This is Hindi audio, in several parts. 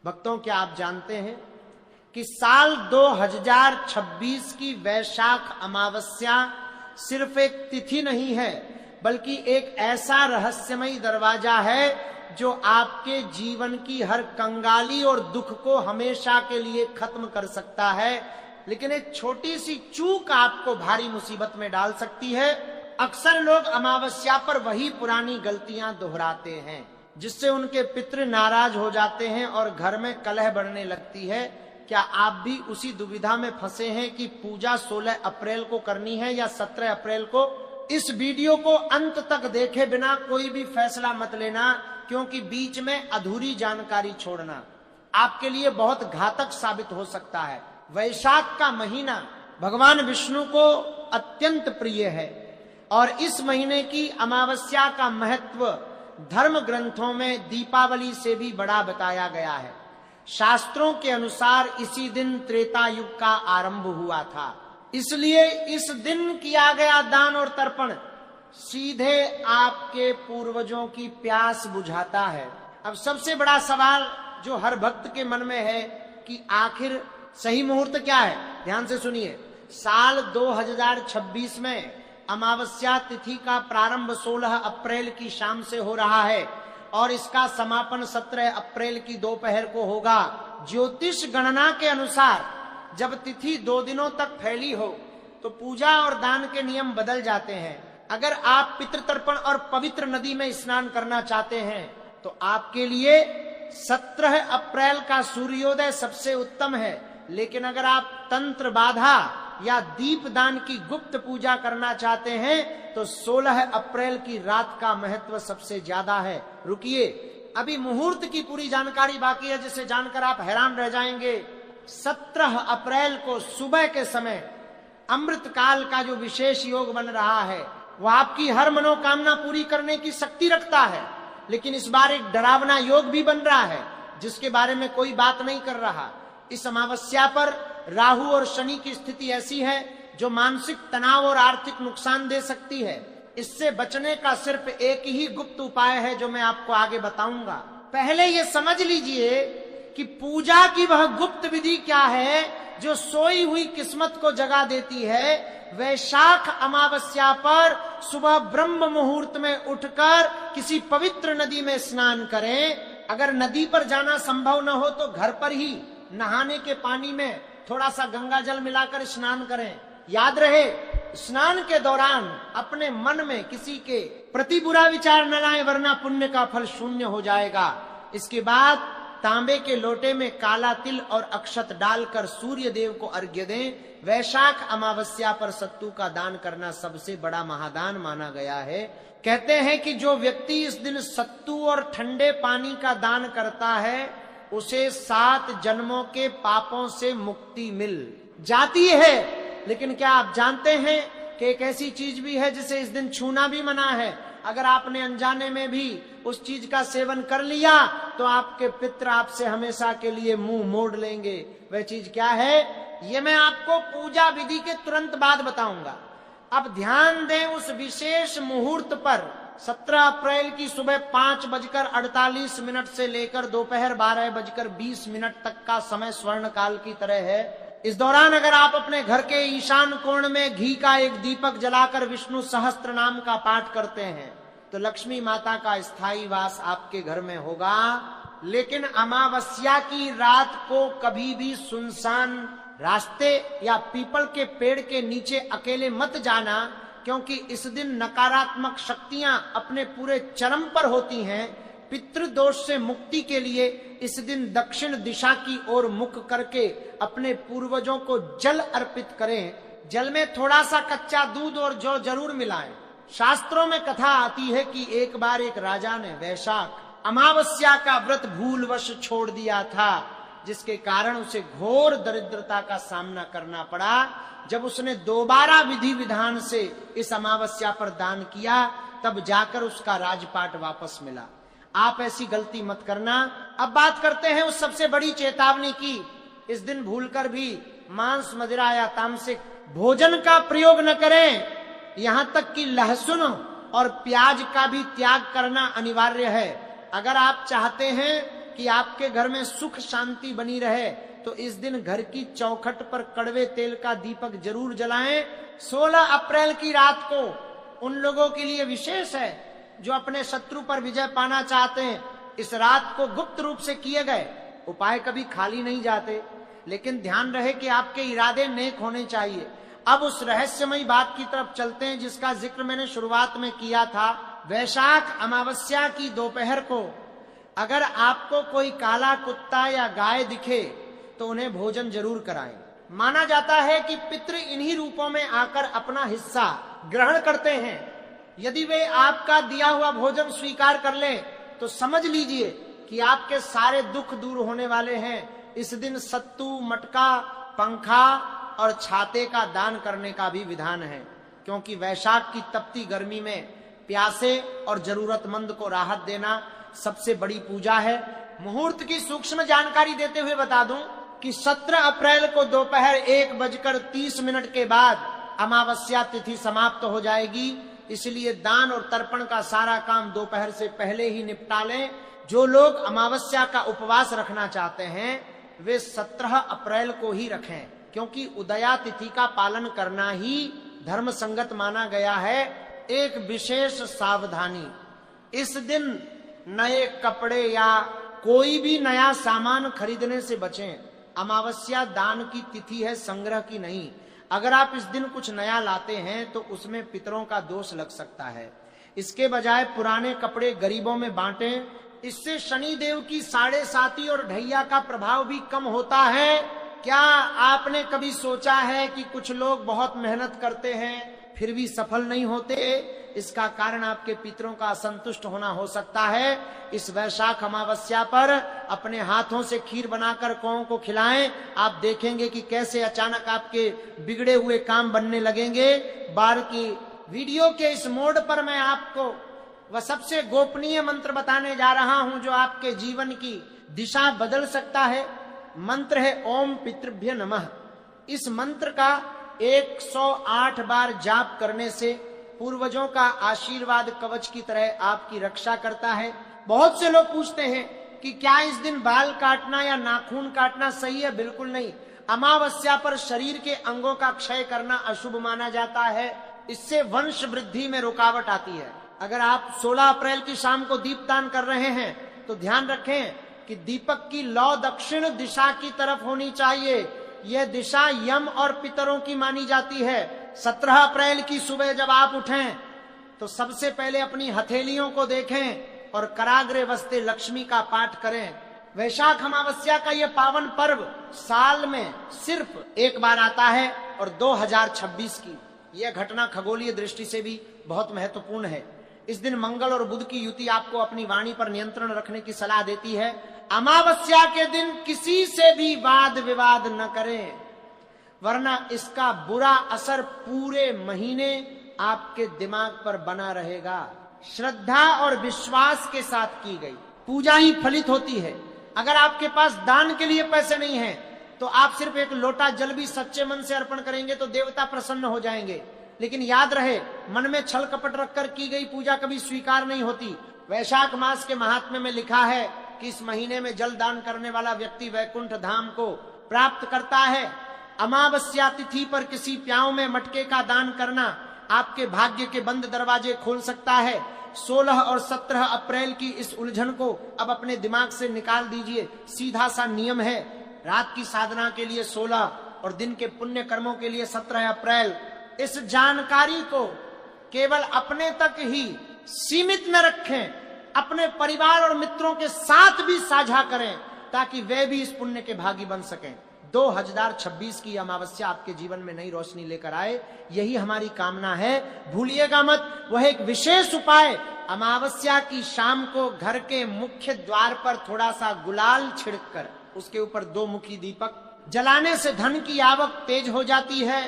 भक्तों, क्या आप जानते हैं कि साल 2026 की वैशाख अमावस्या सिर्फ एक तिथि नहीं है, बल्कि एक ऐसा रहस्यमयी दरवाजा है जो आपके जीवन की हर कंगाली और दुख को हमेशा के लिए खत्म कर सकता है। लेकिन एक छोटी सी चूक आपको भारी मुसीबत में डाल सकती है। अक्सर लोग अमावस्या पर वही पुरानी गलतियां दोहराते हैं, जिससे उनके पितृ नाराज हो जाते हैं और घर में कलह बढ़ने लगती है। क्या आप भी उसी दुविधा में फंसे हैं कि पूजा 16 अप्रैल को करनी है या 17 अप्रैल को? इस वीडियो को अंत तक देखे बिना कोई भी फैसला मत लेना, क्योंकि बीच में अधूरी जानकारी छोड़ना आपके लिए बहुत घातक साबित हो सकता है। वैशाख का महीना भगवान विष्णु को अत्यंत प्रिय है और इस महीने की अमावस्या का महत्व धर्म ग्रंथों में दीपावली से भी बड़ा बताया गया है। शास्त्रों के अनुसार इसी दिन त्रेता युग का आरंभ हुआ था, इसलिए इस दिन किया गया दान और तर्पण सीधे आपके पूर्वजों की प्यास बुझाता है। अब सबसे बड़ा सवाल जो हर भक्त के मन में है कि आखिर सही मुहूर्त क्या है? ध्यान से सुनिए। साल 2026 में अमावस्या तिथि का प्रारंभ 16 अप्रैल की शाम से हो रहा है और इसका समापन 17 अप्रैल की दोपहर को होगा। ज्योतिष गणना के अनुसार जब तिथि 2 दिनों तक फैली हो तो पूजा और दान के नियम बदल जाते हैं। अगर आप पितृतर्पण और पवित्र नदी में स्नान करना चाहते हैं तो आपके लिए 17 अप्रैल का सूर्योदय सबसे उत्तम है। लेकिन अगर आप तंत्र बाधा या दीपदान की गुप्त पूजा करना चाहते हैं तो 16 अप्रैल की रात का महत्व सबसे ज्यादा है। रुकिए, अभी मुहूर्त की पूरी जानकारी बाकी है, जिसे जानकर आप हैरान रह जाएंगे। 17 अप्रैल को सुबह के समय अमृत काल का जो विशेष योग बन रहा है वह आपकी हर मनोकामना पूरी करने की शक्ति रखता है। लेकिन इस बार एक डरावना योग भी बन रहा है जिसके बारे में कोई बात नहीं कर रहा। इस अमावस्या पर राहु और शनि की स्थिति ऐसी है जो मानसिक तनाव और आर्थिक नुकसान दे सकती है। इससे बचने का सिर्फ एक ही गुप्त उपाय है जो मैं आपको आगे बताऊंगा। पहले ये समझ लीजिए कि पूजा की वह गुप्त विधि क्या है जो सोई हुई किस्मत को जगा देती है। वैशाख अमावस्या पर सुबह ब्रह्म मुहूर्त में उठकर किसी पवित्र नदी में स्नान करें। अगर नदी पर जाना संभव न हो तो घर पर ही नहाने के पानी में थोड़ा सा गंगा जल मिलाकर स्नान करें। याद रहे, स्नान के दौरान अपने मन में किसी के प्रति बुरा विचार न लाएं, वरना पुण्य का फल शून्य हो जाएगा। इसके बाद तांबे के लोटे में काला तिल और अक्षत डालकर सूर्य देव को अर्घ्य दें। वैशाख अमावस्या पर सत्तू का दान करना सबसे बड़ा महादान माना गया है। कहते हैं कि जो व्यक्ति इस दिन सत्तू और ठंडे पानी का दान करता है उसे 7 जन्मों के पापों से मुक्ति मिल जाती है। लेकिन क्या आप जानते हैं कि एक ऐसी चीज भी है जिसे इस दिन छूना भी मना है। अगर आपने अनजाने में भी उस चीज का सेवन कर लिया तो आपके पितृ आपसे हमेशा के लिए मुंह मोड़ लेंगे। वह चीज क्या है ये मैं आपको पूजा विधि के तुरंत बाद बताऊंगा। अब ध्यान दें, उस विशेष मुहूर्त पर 17 अप्रैल की सुबह 5:48 से लेकर दोपहर 12:20 तक का समय स्वर्ण काल की तरह है। इस दौरान अगर आप अपने घर के ईशान कोण में घी का एक दीपक जलाकर विष्णु सहस्त्र नाम का पाठ करते हैं तो लक्ष्मी माता का स्थायी वास आपके घर में होगा। लेकिन अमावस्या की रात को कभी भी सुनसान रास्ते या पीपल के पेड़ के नीचे अकेले मत जाना, क्योंकि इस दिन नकारात्मक शक्तियां अपने पूरे चरम पर होती हैं। पितृदोष से मुक्ति के लिए इस दिन दक्षिण दिशा की ओर मुख करके अपने पूर्वजों को जल अर्पित करें। जल में थोड़ा सा कच्चा दूध और जौ जरूर मिलाएं। शास्त्रों में कथा आती है कि एक बार एक राजा ने वैशाख अमावस्या का व्रत भूलवश छोड़ दिया था, जिसके कारण उसे घोर दरिद्रता का सामना करना पड़ा। जब उसने दोबारा विधि विधान से इस अमावस्या पर दान किया तब जाकर उसका राजपाट वापस मिला। आप ऐसी गलती मत करना। अब बात करते हैं उस सबसे बड़ी चेतावनी की। इस दिन भूलकर भी मांस, मदिरा या तामसिक भोजन का प्रयोग न करें। यहाँ तक कि लहसुन और प्याज का भी त्याग करना अनिवार्य है। अगर आप चाहते हैं कि आपके घर में सुख शांति बनी रहे तो इस दिन घर की चौखट पर कड़वे तेल का दीपक जरूर जलाएं। 16 अप्रैल की रात को उन लोगों के लिए विशेष है जो अपने शत्रु पर विजय पाना चाहते हैं। इस रात को गुप्त रूप से किए गए उपाय कभी खाली नहीं जाते, लेकिन ध्यान रहे कि आपके इरादे नेक होने चाहिए। अब उस रहस्यमयी बात की तरफ चलते हैं जिसका जिक्र मैंने शुरुआत में किया था। वैशाख अमावस्या की दोपहर को अगर आपको कोई काला कुत्ता या गाय दिखे तो उन्हें भोजन जरूर कराएं। माना जाता है कि पितृ इन्हीं रूपों में आकर अपना हिस्सा ग्रहण करते हैं। यदि वे आपका दिया हुआ भोजन स्वीकार कर लें तो समझ लीजिए कि आपके सारे दुख दूर होने वाले हैं। इस दिन सत्तू, मटका, पंखा और छाते का दान करने का भी विधान है, क्योंकि वैशाख की तपती गर्मी में प्यासे और जरूरतमंद को राहत देना सबसे बड़ी पूजा है। मुहूर्त की सूक्ष्म जानकारी देते हुए बता दूं कि 17 अप्रैल को दोपहर 1:30 के बाद अमावस्या तिथि समाप्त हो जाएगी। इसलिए दान और तर्पण का सारा काम दोपहर से पहले ही निपटा लें। जो लोग अमावस्या का उपवास रखना चाहते हैं वे 17 अप्रैल को ही रखें, क्योंकि उदया तिथि का पालन करना ही धर्म संगत माना गया है। एक विशेष सावधानी, इस दिन नए कपड़े या कोई भी नया सामान खरीदने से बचें। अमावस्या दान की तिथि है, संग्रह की नहीं। अगर आप इस दिन कुछ नया लाते हैं तो उसमें पितरों का दोष लग सकता है। इसके बजाय पुराने कपड़े गरीबों में बांटें। इससे शनि देव की 7.5 और ढैया का प्रभाव भी कम होता है। क्या आपने कभी सोचा है कि कुछ लोग बहुत मेहनत करते हैं फिर भी सफल नहीं होते? इसका कारण आपके पितरों का असंतुष्ट होना हो सकता है। इस वैशाख अमावस्या पर अपने हाथों से खीर बनाकर कौओं को खिलाएं। आप देखेंगे कि कैसे अचानक आपके बिगड़े हुए काम बनने लगेंगे। बार की वीडियो के इस मोड पर मैं आपको वह सबसे गोपनीय मंत्र बताने जा रहा हूं जो आपके जीवन की दिशा बदल सकता है। मंत्र है ओम पितृभ्य नमः। इस मंत्र का 108 बार जाप करने से पूर्वजों का आशीर्वाद कवच की तरह आपकी रक्षा करता है। बहुत से लोग पूछते हैं कि क्या इस दिन बाल काटना या नाखून काटना सही है? बिल्कुल नहीं। अमावस्या पर शरीर के अंगों का क्षय करना अशुभ माना जाता है। इससे वंश वृद्धि में रुकावट आती है। अगर आप 16 अप्रैल की शाम को दीपदान कर रहे हैं तो ध्यान रखें कि दीपक की लौ दक्षिण दिशा की तरफ होनी चाहिए। यह दिशा यम और पितरों की मानी जाती है। 17 अप्रैल की सुबह जब आप उठें तो सबसे पहले अपनी हथेलियों को देखें और कराग्रे वस्ते लक्ष्मी का पाठ करें। वैशाख अमावस्या का यह पावन पर्व साल में सिर्फ एक बार आता है और 2026 की यह घटना खगोलीय दृष्टि से भी बहुत महत्वपूर्ण है। इस दिन मंगल और बुध की युति आपको अपनी वाणी पर नियंत्रण रखने की सलाह देती है। अमावस्या के दिन किसी से भी वाद विवाद न करें, वरना इसका बुरा असर पूरे महीने आपके दिमाग पर बना रहेगा। श्रद्धा और विश्वास के साथ की गई पूजा ही फलित होती है। अगर आपके पास दान के लिए पैसे नहीं हैं तो आप सिर्फ एक लोटा जल भी सच्चे मन से अर्पण करेंगे तो देवता प्रसन्न हो जाएंगे। लेकिन याद रहे, मन में छल कपट रखकर की गई पूजा कभी स्वीकार नहीं होती। वैशाख मास के महात्म्य में लिखा है कि इस महीने में जल दान करने वाला व्यक्ति वैकुंठ धाम को प्राप्त करता है। अमावस्या तिथि पर किसी प्याऊ में मटके का दान करना आपके भाग्य के बंद दरवाजे खोल सकता है। 16 और 17 अप्रैल की इस उलझन को अब अपने दिमाग से निकाल दीजिए। सीधा सा नियम है, रात की साधना के लिए 16 और दिन के पुण्य कर्मों के लिए 17 अप्रैल। इस जानकारी को केवल अपने तक ही सीमित न रखें, अपने परिवार और मित्रों के साथ भी साझा करें ताकि वे भी इस पुण्य के भागी बन सकें। 2026 की अमावस्या आपके जीवन में नई रोशनी लेकर आए, यही हमारी कामना है। भूलिएगा मत, वह एक विशेष उपाय अमावस्या की शाम को घर के मुख्य द्वार पर थोड़ा सा गुलाल छिड़ककर उसके ऊपर 2 मुखी दीपक जलाने से धन की आवक तेज हो जाती है।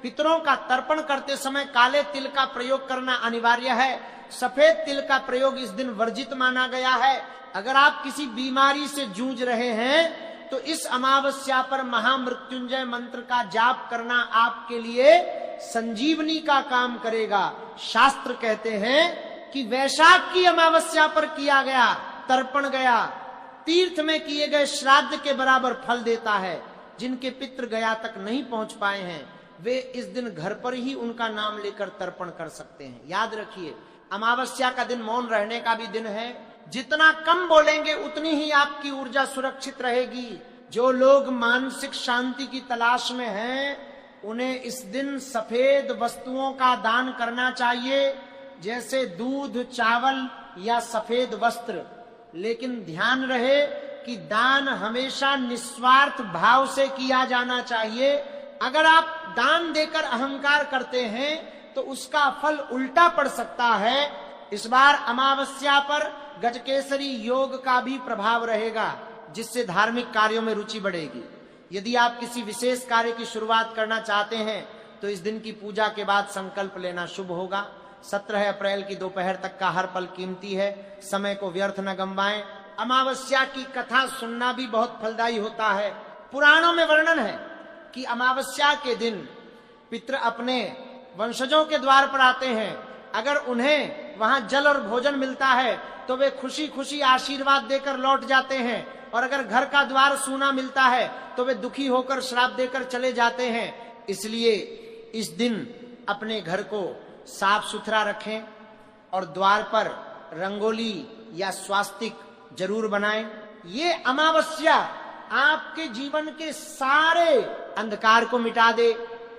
पितरों का तर्पण करते समय काले तिल का प्रयोग करना अनिवार्य है। सफेद तिल का प्रयोग इस दिन वर्जित माना गया है। अगर आप किसी बीमारी से जूझ रहे हैं तो इस अमावस्या पर महामृत्युंजय मंत्र का जाप करना आपके लिए संजीवनी का काम करेगा। शास्त्र कहते हैं कि वैशाख की अमावस्या पर किया गया तर्पण गया तीर्थ में किए गए श्राद्ध के बराबर फल देता है। जिनके पितृ गया तक नहीं पहुंच पाए हैं वे इस दिन घर पर ही उनका नाम लेकर तर्पण कर सकते हैं। याद रखिए, अमावस्या का दिन मौन रहने का भी दिन है। जितना कम बोलेंगे उतनी ही आपकी ऊर्जा सुरक्षित रहेगी। जो लोग मानसिक शांति की तलाश में हैं उन्हें इस दिन सफेद वस्तुओं का दान करना चाहिए, जैसे दूध, चावल या सफेद वस्त्र। लेकिन ध्यान रहे कि दान हमेशा निस्वार्थ भाव से किया जाना चाहिए। अगर आप दान देकर अहंकार करते हैं तो उसका फल उल्टा पड़ सकता है। इस बार अमावस्या पर गजकेसरी योग का भी प्रभाव रहेगा, जिससे धार्मिक कार्यों में रुचि बढ़ेगी। यदि आप किसी विशेष कार्य की शुरुआत करना चाहते हैं तो इस दिन की पूजा के बाद संकल्प लेना शुभ होगा। 17 अप्रैल की दोपहर तक का हर पल कीमती है, समय को व्यर्थ न गंवाएं। अमावस्या की कथा सुनना भी बहुत फलदायी होता है। पुराणों में वर्णन है कि अमावस्या के दिन पितृ अपने वंशजों के द्वार पर आते हैं। अगर उन्हें वहां जल और भोजन मिलता है तो वे खुशी खुशी आशीर्वाद देकर लौट जाते हैं, और अगर घर का द्वार सूना मिलता है तो वे दुखी होकर श्राप देकर चले जाते हैं। इसलिए इस दिन अपने घर को साफ सुथरा रखें और द्वार पर रंगोली या स्वास्तिक जरूर बनाएं। ये अमावस्या आपके जीवन के सारे अंधकार को मिटा दे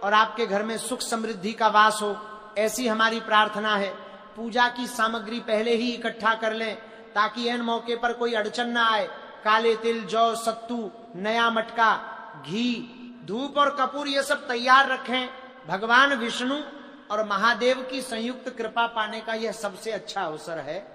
और आपके घर में सुख समृद्धि का वास हो, ऐसी हमारी प्रार्थना है। पूजा की सामग्री पहले ही इकट्ठा कर लें ताकि इन मौके पर कोई अड़चन ना आए। काले तिल, जौ, सत्तू, नया मटका, घी, धूप और कपूर ये सब तैयार रखें। भगवान विष्णु और महादेव की संयुक्त कृपा पाने का यह सबसे अच्छा अवसर है।